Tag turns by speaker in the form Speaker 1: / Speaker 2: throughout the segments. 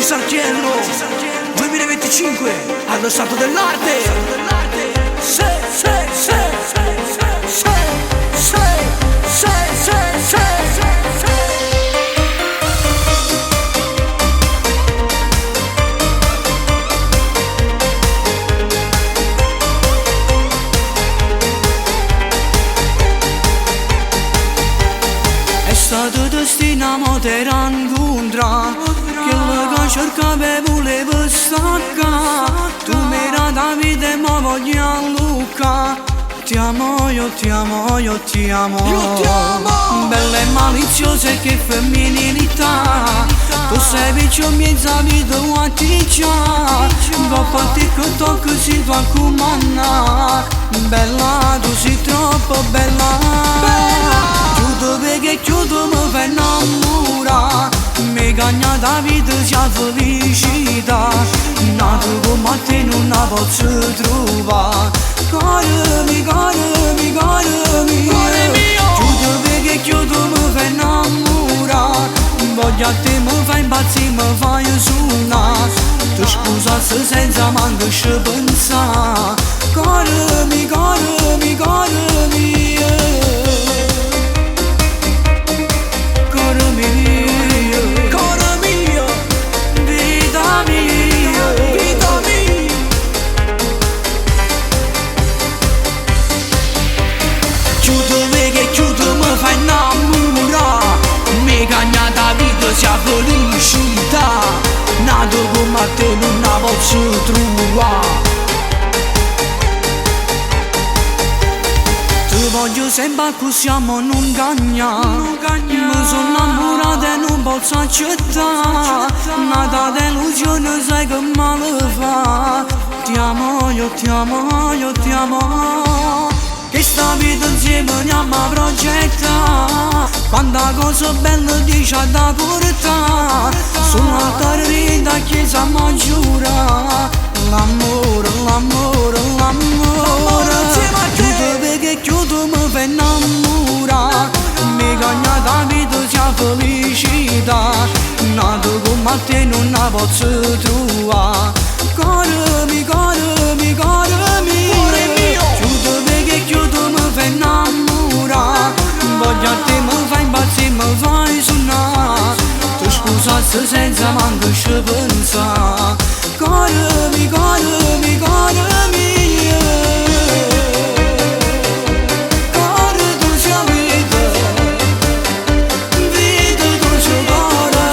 Speaker 1: Sarchiello 2025 allo stato dell'arte.
Speaker 2: È stato destinato a incontrare quello che cercava e voleva staccare. Tu mi era da vita e mi voglio allucca. Ti amo, io ti amo, io ti amo. Bella e maliziosa e che femminilità. Tu sei vicino a mezza vita a ti già. Dopo ti tocco si tua comanda. Bella, tu sei troppo bella. Chiudo perché chiudo mi fai innamorare. Mi cagna da vita sia felicità. Nato come te non la posso trovare. Corremi, corremi, corremi. Chiudo perché chiudo mi fai innamorare. Voglio a te mi fai impazzire, mi fai suonare. Tu scusassi senza manco ci pensare. Corremi, corremi, corremi. Sia felicità, nato come a te non la posso trovare. Ti voglio sempre così amo non cagna. Mi sono innamorato e non posso accettare. Nata delusione sai che male fa. Ti amo, io ti amo, io ti amo. Che sta vita insieme andiamo a progettare. Quanta cosa bella dice da portare. Sull'altare da chiesa ma giura. L'amore, l'amore, l'amore. Chiudo perché chiudo mi fa innamorare. Mi cagna da vita sia felicità. Nato come a te non la posso trovare. Corremi, corremi, corremi. Chiudo perché chiudo mi fa innamorare. Voglio a te mi fai impazzire, mi fai suonare. Tu scusassi senza manco ci pensare. Corremi, corremi, corremi. Corri tu sia vita, vita tu sia cuore.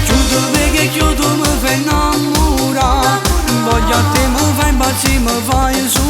Speaker 2: Chiudo perché chiudo mi fa innamorare. Voglio a te mi fai impazzire, mi fai suonare.